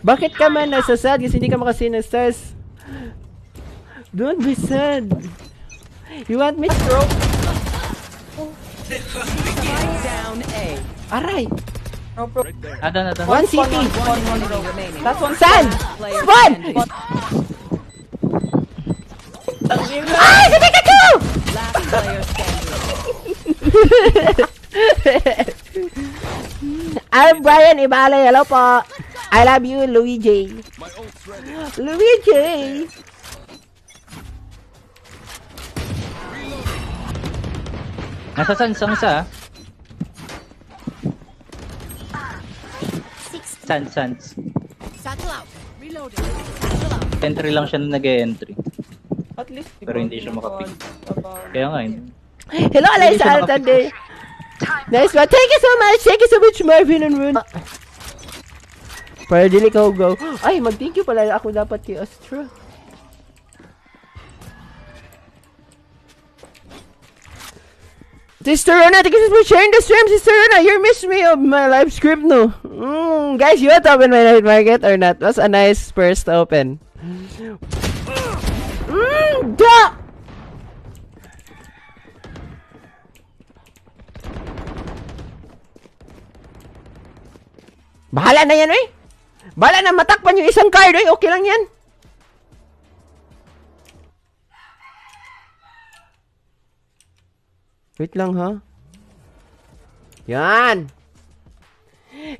Bakit ka man nasasad kasi hindi ka makasi ng stars? Don't be sad. You want me to throw? Down A. Aray! Ada. One CT! Remaining. That's one sand! Spawn! Ay! Si Pikachu! Last player standing. I'm Brian Ibalay. Hello po. I love you, Louis J. Louis J. Nasa Sansang isa. Sans. Entry lang siya na nag-entry. At least, Pero hindi siya makapig. Kaya nga yun. Hello, Alaysa Altander. Nice one. Thank you so much. Thank you so much, Marvin and Rune. Para dili ka go. Ay, mag-thank you pala ako dapat kay Astro. Sister Rona, thank you so much for sharing the stream, Sister Rona. You missed me of my live script, no? Guys, you want to open my night market or not? That's a nice first open. Da! Bahala na yan, eh. Bahala na matakpan yung isang card, eh. Okay lang yan. Wait lang, ha? Yan!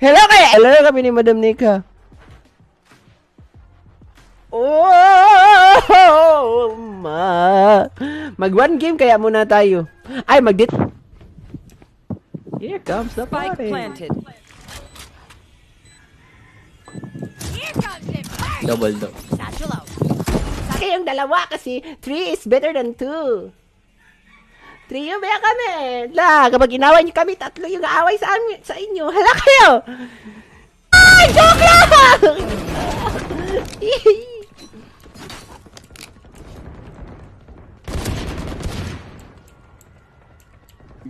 Hello kayo! Hello kami ni Madam Nika. Oh, mag one game kaya muna tayo. Ay, mag-dit. Here comes the Spike party. planted. Double. Kayong dalawa kasi 3 is better than 2. Trio ba kami? La, kapag inaway niyo kami, 3 yung aaway sa inyo. Hala kayo! Ay, joke lang!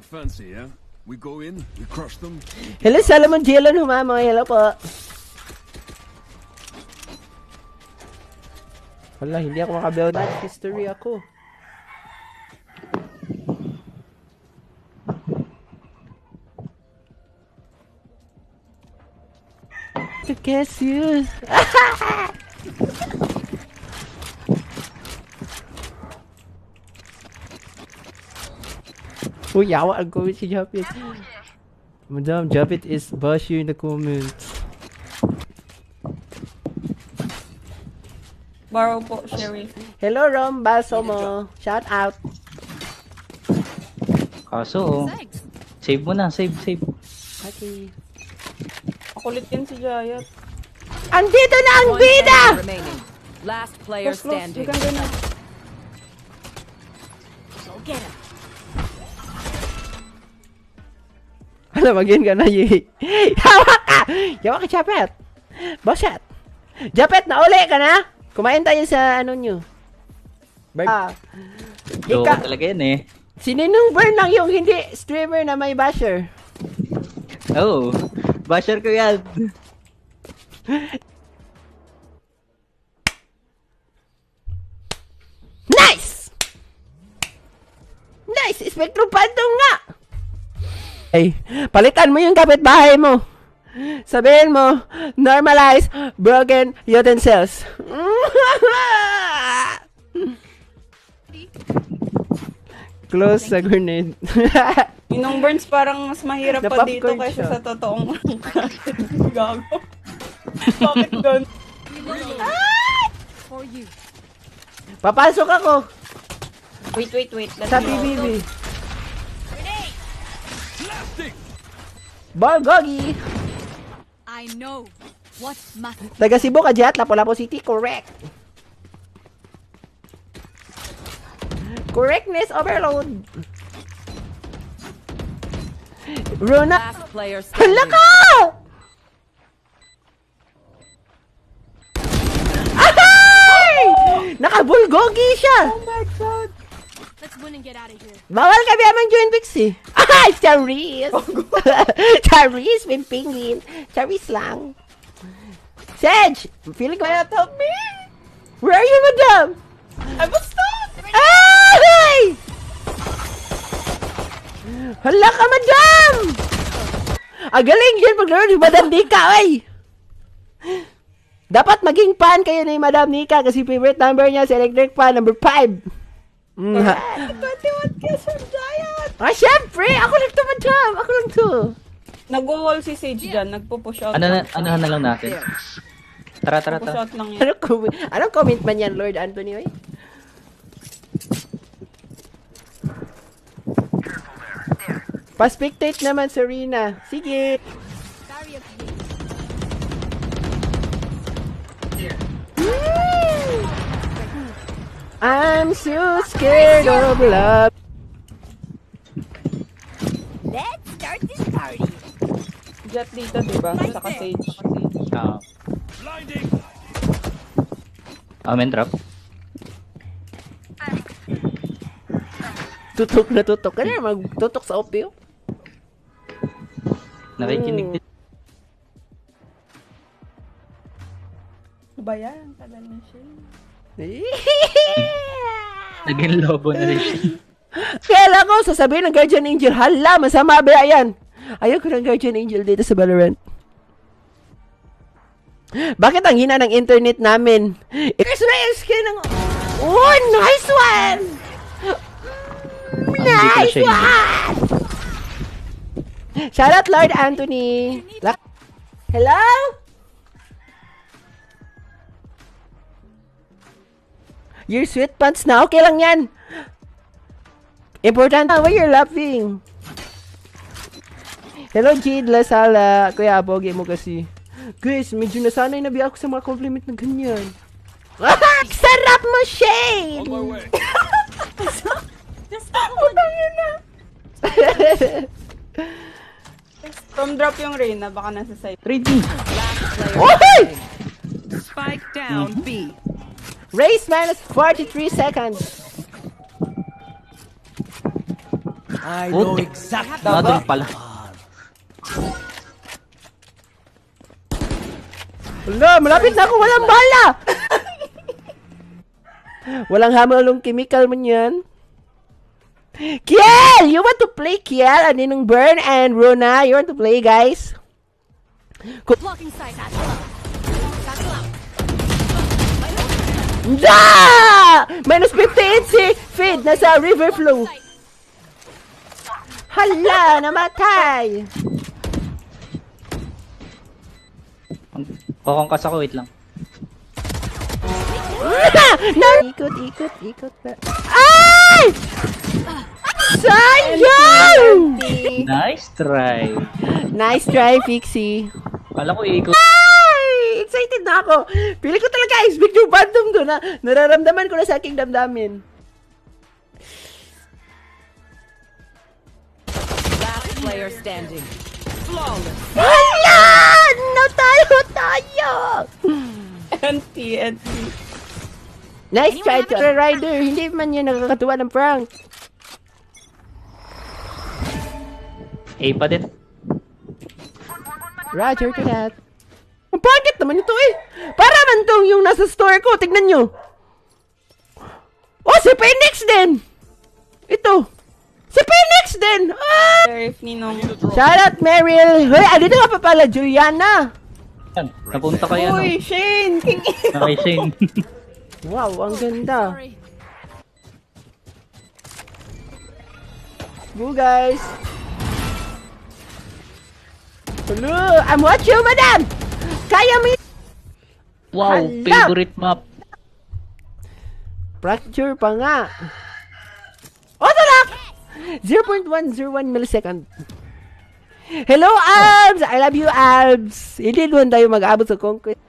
Fancy, yeah? We go in, we crush them. Hello, Salomon Jelon Humamo. Hello po. Wala, hindi ako makabuild. Bad history ako. To guess you. Uy, yawa ang comment si Japit. Madam, Japit is bash you in the comments. Borrow po, Sherry. Hello, Rom Basomo. Shout out. Kaso, save mo na. Save. Okay. Makulit din si Jayat. Andito na ang One bida! enemy remaining. Last player Close, close. standing. You can go na. Ano, mag-in ka na, Yi. Yawa ka! Yawa ka, Japet! Boset! Japet, nauli ka na? Kumain tayo sa ano nyo. Joke talaga yan eh. Sininong burn lang yung hindi streamer na may basher. Oh, basher ko yan. Nice! Nice! Spectrum Phantom nga! Ay, palitan mo yung kapitbahay mo. Sabihin mo, normalize broken utensils. Close sa grenade. Yung burns parang mas mahirap pa dito Na-popcorn kaysa siya. sa totoong gago. Bakit ganun? Papasok ako Wait. Let sa me know. PBB. Bulgogi! I know what must Taga Cebu ka, Jet. Lapu-Lapu City. Correct. Correctness overload. Rona. Last player Hala standing. ka! Ahay! Nakabulgogi siya. Oh my god! let's win and get out of here. Bawal ka ba mang join Bixie? Ay, Charis! Charis, pimpingin. Charis lang. Sedge! Feeling ko yata, help me! Where are you, madam? Ay, basta! Ay! Hala ka, madam! Galing yun paglaro ni Madam Nika, ay! Dapat maging fan kayo ni Madam Nika kasi favorite number niya si electric fan, number 5. 21 kills from Giant! Syempre! Ako lang to, madam! Ako lang to! Nag-wall si Sage dyan. Nagpo-push out. Ano na lang natin? Tara. Push out lang yan. Anong comment man yan, Lord Anthony, oy? Pa-spectate naman, Serena. Sige! Barrier I'm so scared of love. Let's start this party. Jet dito, diba? Saka Sage. Blinding. Amen trap. Tutok na tutok. Kaya magtutok sa OP, oh. Nakikinig din. Ano ba yan? Tagal na siya. Naging lobo na rin siya. Kailan ko sasabihin ng Guardian Angel, hala, masama ba yan? Ayoko ng Guardian Angel dito sa Valorant. Bakit ang hina ng internet namin? Ikaw na yung skin ng... Oh, nice one! Nice one! Shout out Lord Anthony. Hello? Your sweet pants na. Okay lang yan. Important why you're laughing. Hello, Jade Lasala. Kuya, bogi mo kasi. Guys, medyo nasanay na biya ako sa mga compliment na ganyan. Sarap mo, Shane! On my way. Tom drop yung Reyna. Baka nasa side. 3D. Oy! Spike down B. Race minus 43 seconds. I know exactly. Mother pala. Wala, malapit na ako. Walang bala! Walang hamalong chemical man yan. Kiel! You want to play, Kiel? And Ninong Burn and Rona, you want to play, guys? Blocking sight. Satchel out. Da! Minus 58 si Fid. Nasa river flow. Hala! Namatay! Kokongkas ako, wait lang. Ikot ba? Ay! Sayang! Nice try. Nice try, Pixie. Kala ko iikot. Ay! Excited na ako. Pili ko talaga is Victor Phantom doon na nararamdaman ko na sa aking damdamin. Last player standing. Flawless. Hala! Natalo tayo! NT. Nice try to Rider. Hindi man yun nakakatuwa ng prank. A pa din. Roger to that. Ang pangit naman ito eh. Para man tong yung nasa store ko. Tignan nyo. Oh, si Phoenix din. Ito. Si Phoenix din. Ah! If Ninong. Shout out, Meryl. Hoy, dito ka pa pala, Juliana. Yan, napunta ka yan. Uy, Shane! King Okay, Shane. Wow, ang ganda. Sorry. Go, guys. Hello, I'm watching you, madam. Kaya mo Wow, Hala! favorite map. fracture pa nga. Autolock! 0.101 millisecond. Hello, Albs! I love you, Albs! Hindi doon tayo mag-abot sa conquest.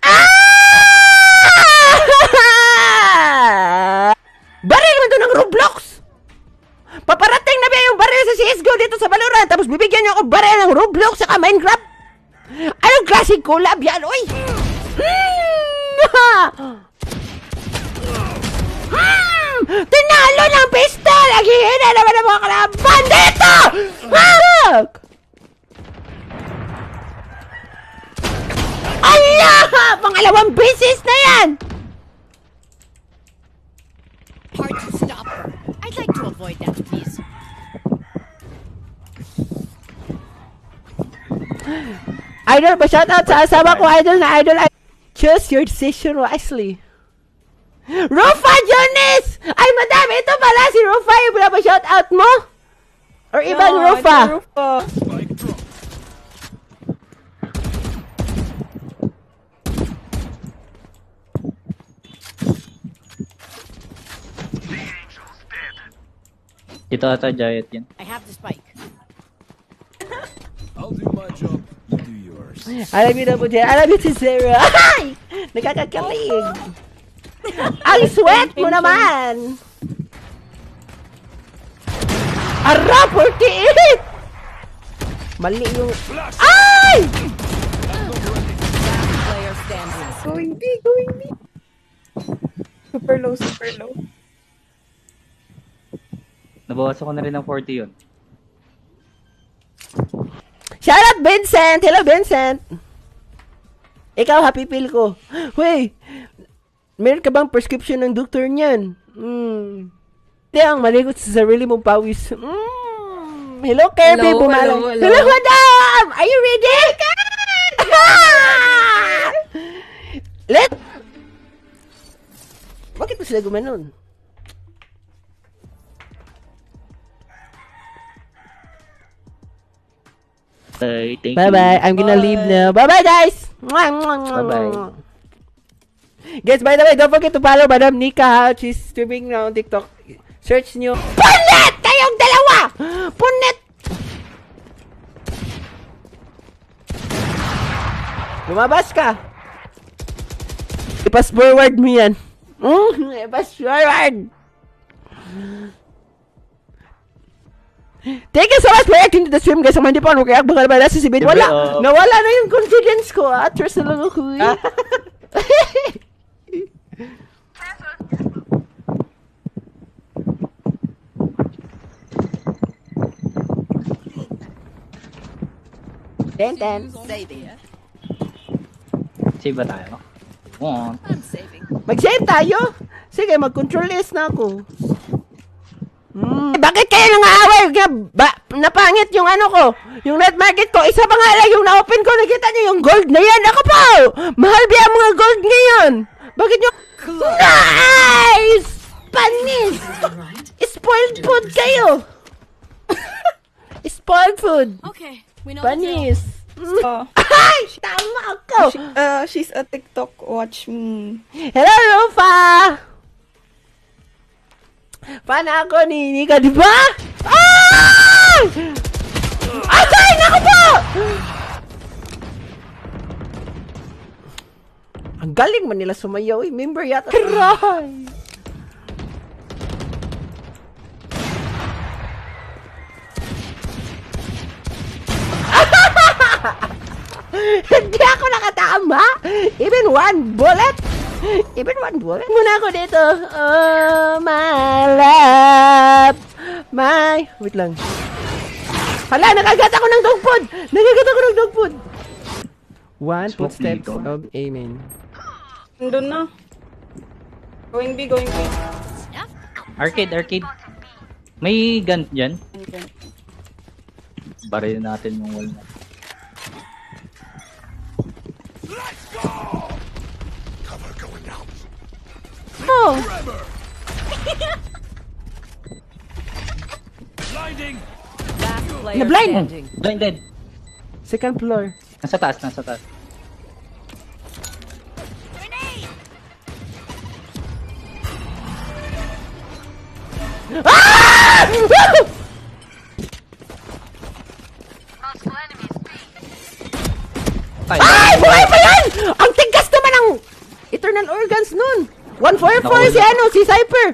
Ah! Baril naman doon ng Roblox! Paparating na ba yung baril sa CSGO dito sa Valorant tapos bibigyan niyo ako baril ng Roblox saka Minecraft? Anong klaseng collab yan, oy? Tinalo ng pistol! Naghihina naman ang mga kalaban dito! Dalawang beses na yan! Hard to stop her. I'd like to avoid that, please. Idol ba? Shoutout sa asawa ko, idol na idol. Choose your decision wisely. Rufa Jones! Ay, madam, ito pala si Rufa yung pinapa-shoutout mo? Or ibang No, Rufa? ito Rufa. Spike drop. Dito ata Giant yan. I have the spike. I'll do my job. You do yours. Alam niyo na po dyan. Alam niyo si Zero. Ay! Nakakakalig. Ang sweat mo naman! Ara, 48! Mali yung... Ay! Player standing. Going B, going B. Super low, super low. Nabawasan ko na rin ng 40 yun. Shoutout Vincent! Hello, Vincent! Ikaw, happy pill ko. Huy! Meron ka bang prescription ng doktor niyan? Hindi ang maligot sa sarili mong pawis. Hello, Kirby! Hello, Bumalang. hello, hello. Hello, madam! Are you ready? Let... Bakit mo sila gumanon? Thank you. Bye-bye. I'm gonna leave now. Bye-bye, guys! Bye-bye. Guys, by the way, don't forget to follow Madam Nika, ha? She's streaming now on TikTok. Search nyo. Punit! Kayong dalawa! Punit! Lumabas ka! I-pass forward mo yan. I-pass forward! Thank you so much for reacting to the stream, guys. Kung hindi pa ako react, baka ba nasa si Ben? Wala! Nawala na yung confidence ko. Atras na lang ako. Ten. Saving. Save ba tayo? One. I'm saving. Mag-save tayo? Sige, mag-control S na ako. Bakit kayo nang-aaway? Napangit yung ano ko. Yung net market ko. Isa pa nga lang yung na-open ko. Nakita niyo yung gold na yan. Ako po! Mahal ba ang mga gold ngayon? Bakit nyo... Nice! Panis! Spoiled food kayo! Spoiled food! Okay, we know the drill. Panis! Oh, Ay! Tama ako! she's a TikTok watch me. Hello, Rufa! Fan ako ni Nika, di ba? Ah! Ay! Naku po! Ang galing man nila sumayaw eh. Member yata. Aray! Hindi ako nakatama. Even one bullet. Muna ako dito. Oh, my love. Wait lang. Hala, nakagat ako ng dog food. One Smoke footsteps dito. of amen. Nandun na. Going B, going B. Arcade. May gun dyan. Andyan. Baril natin yung wall na. Oh, Blinding. Last player Na-blind. standing. Blinded. second floor. Nasa taas. Ah! Woo! Ay, buhay pa yan! Ang tigas naman ng internal organs nun. 144 si si Cypher.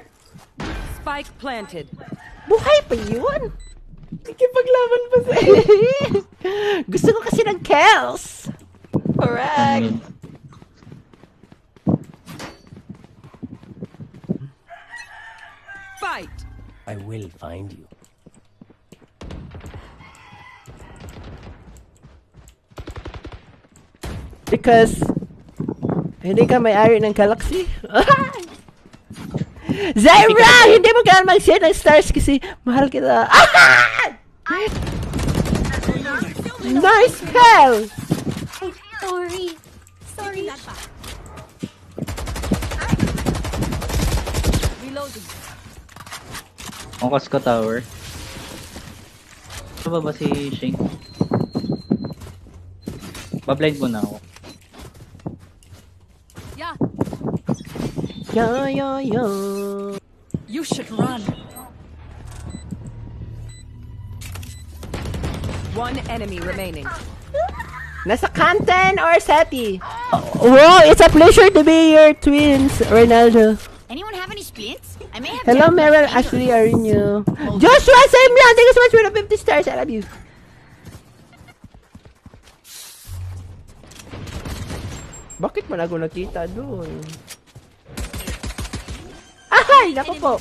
Spike planted. Buhay pa yun. Nakikipaglaban pa sa Gusto ko kasi ng kills. Correct. Fight. I will find you. Because Hindi ka may-ari ng galaxy? Zyra! Hindi mo kailangan mag-share ng stars kasi mahal kita. Nice hell! Sorry. Sorry. Reloading. Focus ko tower. Ano ba si Shane? Bablind mo na ako. Yeah. Yo. You should run. One enemy remaining. Nasa Canton or Seti? Wow, it's a pleasure to be your twins, Ronaldo. Anyone have any splints? I may have. Hello, Meryl, Ashley, Arino. Joshua, same lang. Thank you so much for the 50 stars. I love you. Bakit man ako nakita doon? Ay, naku po.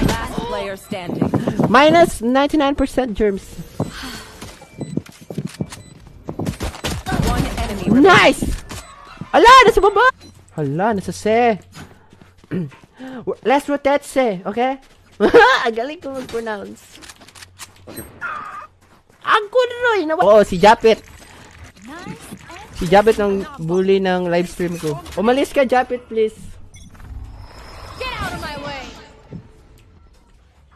Last player standing. Minus 99% germs. One enemy remaining. Nice! Ala, nasa baba! Hala, nasa se. Let's rotate se, okay? Ang galing ko mag-pronounce. Ang kunoy! Oo, si Japit. Si Japit ng bully ng live stream ko. Umalis ka, Japit, please. Get out of my way.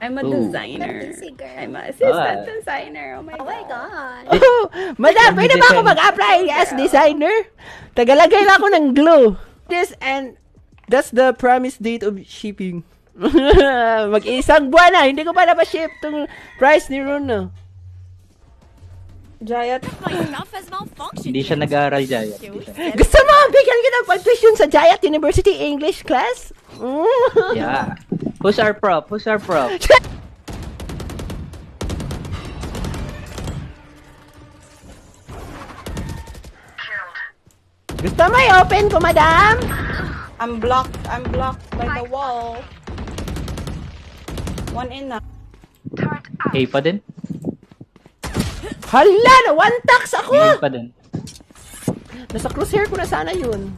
I'm a Ooh. designer. Fancy girl. I'm a assistant Ah. designer. Oh my Oh my god. god. Oh, madam, pwede ba ako mag-apply as designer? Tagalagay lang ako ng glue. This and that's the promised date of shipping. Mag-isang buwan na, hindi ko pa napaship tong price ni Runo. Jayat. My stuff has malfunctioned. Hindi siya nag-aaral dyan. Gusto mo, bigyan kita ng pag-tuition sa Jayat University English class? Yeah. Who's our prop? Who's our prop? Gusto mo i-open ko, madam? I'm blocked by the wall. One in na. A pa din? Hala, na one tax ako! A pa din. Nasa crosshair ko na sana yun.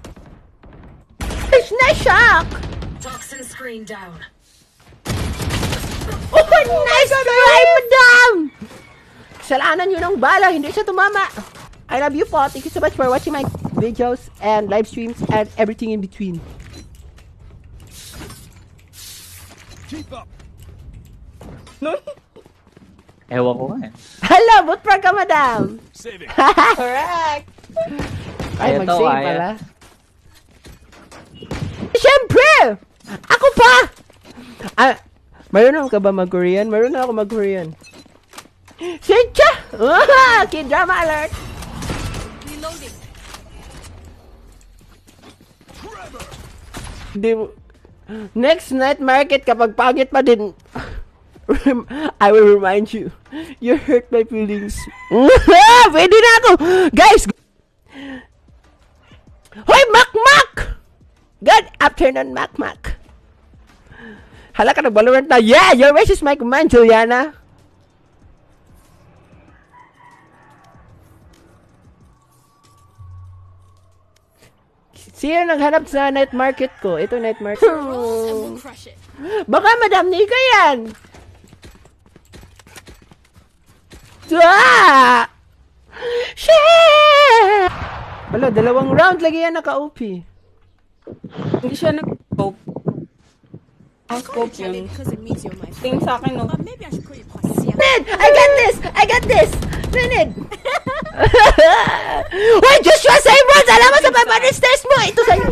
Nice shock! Toxin screen down. Oh, nice try, madam! Kasalanan yun ng bala, hindi siya tumama. I love you po. Thank you so much for watching my videos and live streams and everything in between. Keep up. Ewan ko nga eh. Hello, bootprag ka, madam! Saving. Correct. Ay, Ito, mag-save Aya. pala. Siyempre! Ako pa! Ah, marunong ka ba mag-Korean? Marunong ako mag-Korean. Sitcha! Kid drama alert! Reloading. Hindi mo... Next night market, kapag pangit pa din, I will remind you. You hurt my feelings. Pwede na ako! Guys! Hoy, Mac! Good afternoon, Mac. Hala ka, nag-Valorant na. Yeah! Your wish is my command, Juliana. Sino naghanap sa night market ko? Ito night market. And we'll crush it. Baka Madam Nika yan. Ah! Shit! Wala, 2 round lagi yan naka-OP. Hindi siya nag-scope. Ang scope yun. Because it means you're my friend. Tingin sa akin, no? Maybe I should call you Pasia. Ned! I got this! Ned! Wait, Joshua Simons! Alam mo sa 500 stairs mo! Ito sa'yo!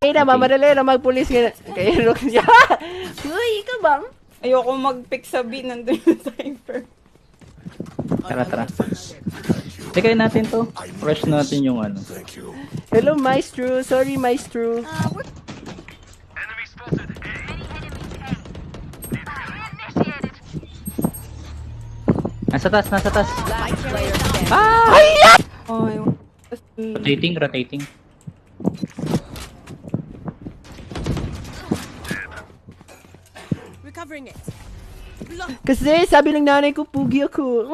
Kaya na, mamadali na magpulis nga. Kaya Roxy. Uy, ikaw bang? Ayoko mag-pick sa B, nandun yung cypher. Tara. Tikay natin to. Rush natin yung ano. Hello, Maestro. Sorry, Maestro. Nasa taas. Last player standing. Ay! Oh, Rotating. Recovering it. Kasi sabi ng nanay ko, pugi ako.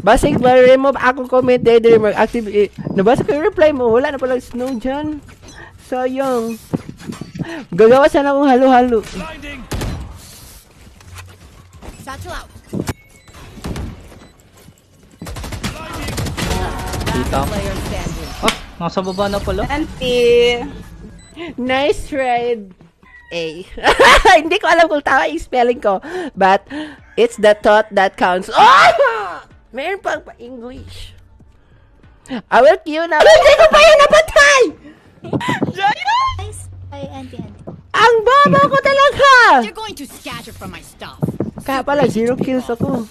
Basig ba remove ako comment daydreamer active nabasa ko yung reply mo, wala na palang snow dyan. Sayang. Gagawa sana akong halo-halo. Blinding. Satchel out. Dito. Player standing. Oh, nasa baba na pala. Auntie. Nice ride. A. Hindi ko alam kung tama yung spelling ko. But, it's the thought that counts. Oh! Meron pang pa-English. I will queue na. Hindi ko pa yun napatay! Ay, auntie. Ang baba ko talaga! You're going to scatter from my stuff. Kaya pala, 0 kills ako.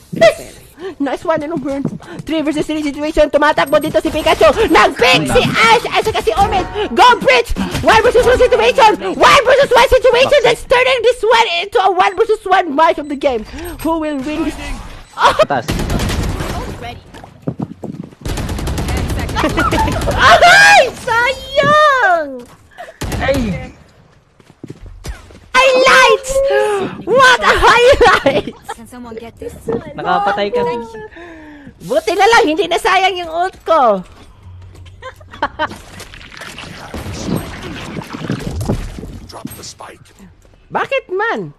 Nice one, anong burn? 3 versus 3 situation. Tumatakbo dito si Pikachu. Nag-pick si Ash. Ash kasi Omen. Go, Bridge! 1 versus 1 situation. 1 versus 1 situation. That's turning this one into a 1 versus 1 match of the game. Who will win this? Taas. Ready. Ay! Sayang! Ay! Highlights! What a highlight! Can someone get this? Nakapatay ka. Buti na lang, hindi na sayang yung ult ko. Drop the spike. Bakit man?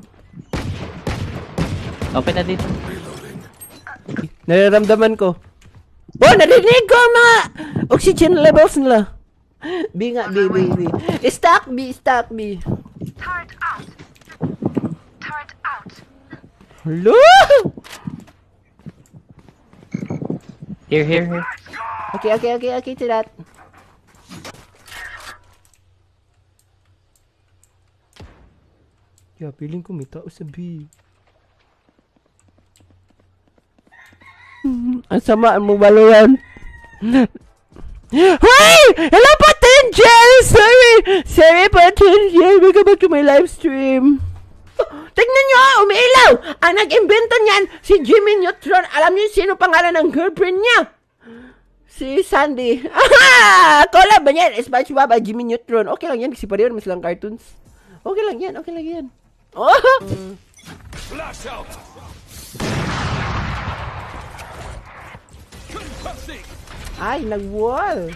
Open na dito. Nararamdaman ko. Oh, narinig ko ang mga oxygen levels nila. B nga, B. Stack B. Turret out. Turret out. Hello? Here. Okay to that. Yeah, feeling ko may tao sa B. Ang sama mo Valorant. Hey! Hello, Potential! Sorry, Potential. Welcome back to my live stream. Tignan nyo, umiilaw! Ang nag-invento niyan, si Jimmy Neutron. Alam niyo sino pangalan ng girlfriend niya? Si Sandy. Aha! Collab ba niyan? SpongeBob at Jimmy Neutron. Okay lang yan, kasi pareho naman silang cartoons. Okay lang yan. Oh! Flash out. Concussing. Ay, nag-wall.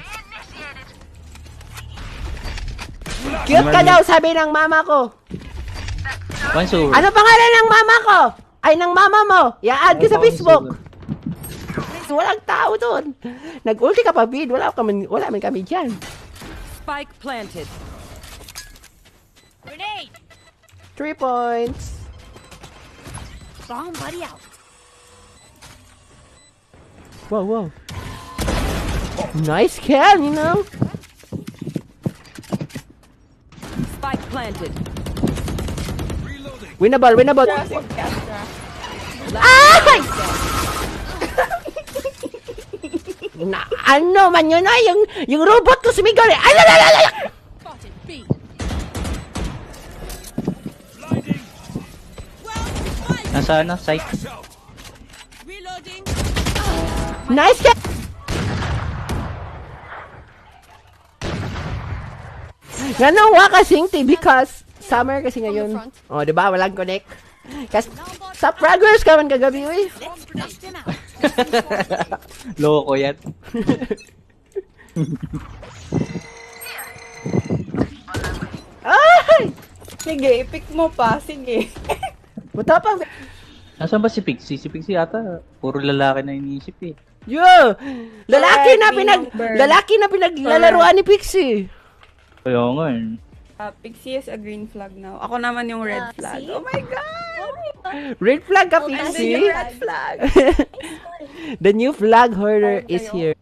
Cute ka daw, sabi ng mama ko. One sur. Ano pangalan ng mama ko? Ay, ng mama mo. I-add ko sa Facebook. Walang tao doon. Nag-ulti ka pa, Bid. Wala man kami dyan. Spike planted. Grenade. 3 points. Bomb buddy out. Wow. Nice kill, you know? Spike planted. Winnable. Ay! Na, ano man yun ay, yung robot ko sumigaw eh. Ay, Spotted B. Nasa site. Reloading. Nice kill! Ganawa kasing because summer kasi ngayon. Oh, diba? Walang connect. Kasi sa progress ka man kagabi, uy. Let's flush them out. Loko yan. Ay! Sige, i-pick mo pa. Sige. Buta pang... Nasaan ba si Pixie? Si Pixie ata, puro lalaki na iniisip eh. Yo! Lalaki na pinaglalaruan ni Pixie. Kaya nga eh. Pixie is a green flag now. Ako naman yung red flag. Oh my God! Red flag ka, Andun Pixie. yung red flag. The new flag hoarder is here.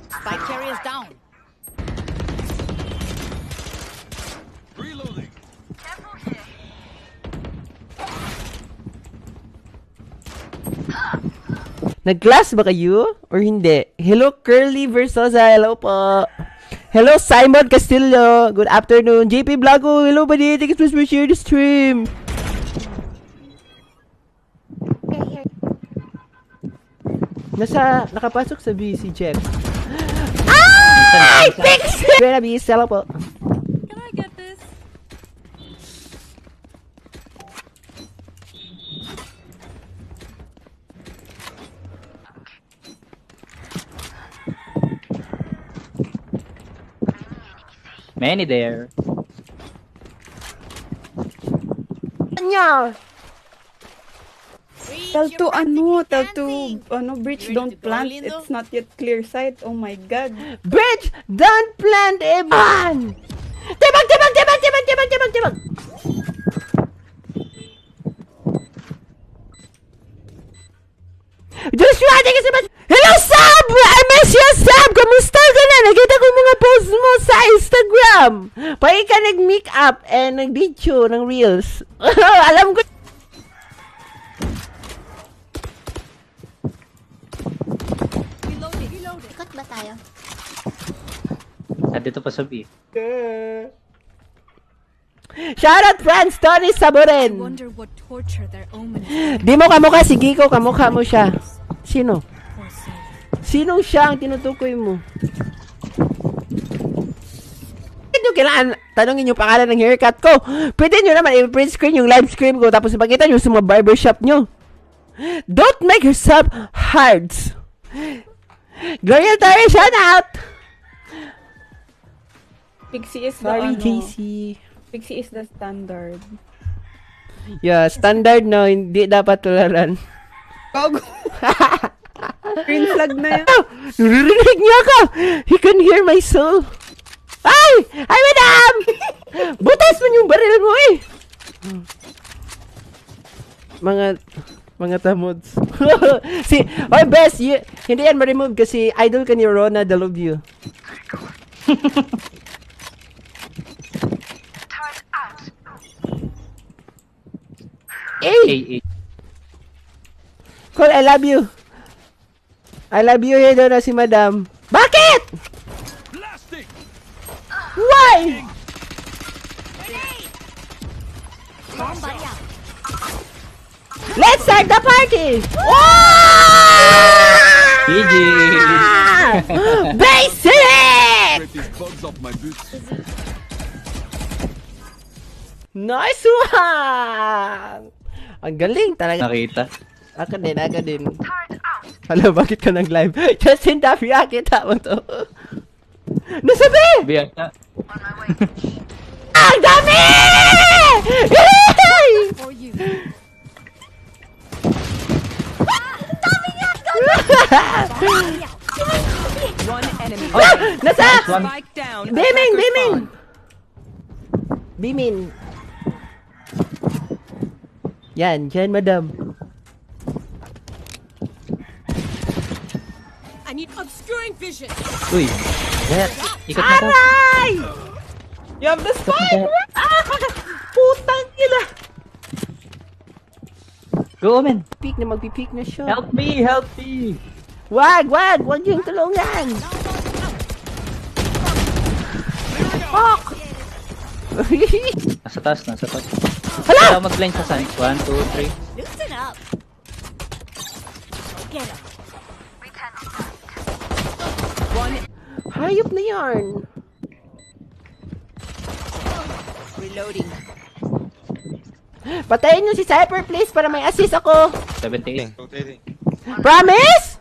Spike carrier is down. Reloading. Nag-class ba kayo? Or hindi? Hello, Curly Versosa. Hello po. Hello, Simon Castillo. Good afternoon. JP Blago. Hello, buddy. Thank you for sharing the stream. Nakapasok sa B si Jet. Ay! Fix! Buena B, sell po. Can I get this? Many there. Anya! Tell to breach don't plant. It's not yet clear sight. Oh my god. Bridge, don't plant Evan! Tibag! Joshua, thank you so much! Hello, Sab! I miss you, Sab! Kamusta ka na? Nakita ko mga post mo sa Instagram! Pagi ka nag-make up and nag-video ng reels. Alam ko. Ikot ba tayo? At dito pa sa B. Shoutout friends, Tony Saboren! Wonder what torture their omen is Di mo kamukha si Giko, kamukha mo siya. Sino? for so. Sinong siya ang tinutukoy mo? Hindi kailangan tanongin yung pangalan ng haircut ko. Pwede nyo naman i-print screen yung live stream ko tapos ipakita nyo sa mga barbershop nyo. Don't make yourself hard. Gloria Torres, shout out! Pixie is the Sorry, ano, JC. Pixie is the standard. Yeah, standard no, hindi dapat tularan. Gogo. Green flag na yan. Naririnig niya ako! He can hear my soul! Ay! Ay, madam! Butas mo yung baril mo eh! Mga tamods. Oy, best! Hindi yan ma-remove kasi idol ka ni Rona Dalubio. Eh! Cole, I love you! I love you, hedo na si madam. Bakit? Blasting! Why? Somebody out. Let's start the party! GG! Basic! Scrape these bugs off my boots. Nice one! Ang galing talaga. Nakita. Ako din. Hala, bakit ka nag-live? Justin Duffy, kita mo to. Nasabi! B ata. Ang dami! Yay! For you. One enemy. Nasa! Nice one. Spike down. Bimin! Attackers Bimin! spawn. Bimin! Yan, dyan, madam. I need obscuring vision. Uy. Jet. Ikot na daw. Aray! You have the spike! Putang ina! Go, Omen. Peek na magpipik na siya. Help me! Help me! Wag yung tulungan! Fuck! Nasa taas. Hala! Hala! Mag-blind sa sun. 1, 2, 3. Loosen up. Get up. One. Hayop na yarn. Reloading. Patayin nyo si Cypher please para may assist ako. 78. Promise?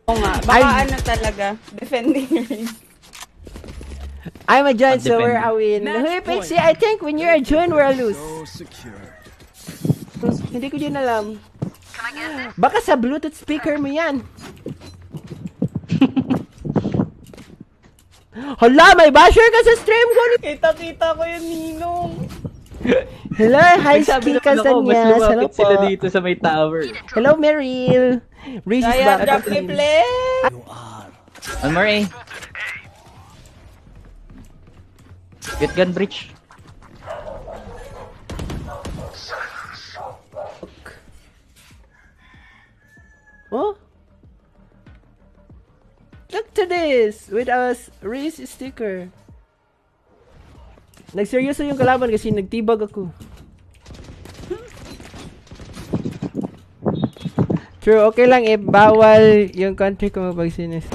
Oo nga. Baka Ay. ano talaga. Defending race. I'm a join, so Depende. we're a win. Match Hey, point. Pixie, I think when you're a join, we're a lose. So secure. Hindi ko din alam. Baka sa Bluetooth speaker mo yan. Hala, may basher ka sa stream ko. Kita-kita ko yung ninong. Hello, hi, Sabi speaker naman sa ako, mas niya. Hello lumapit po. sila dito sa may tower. Hello, Meryl. Reese is Kaya back. drop me play. One more A. Get gun breach. Oh? Look to this with a Reese sticker. Nagseryoso yung kalaban kasi nagtibag ako. True, okay lang bawal yung country ko mapagsinis.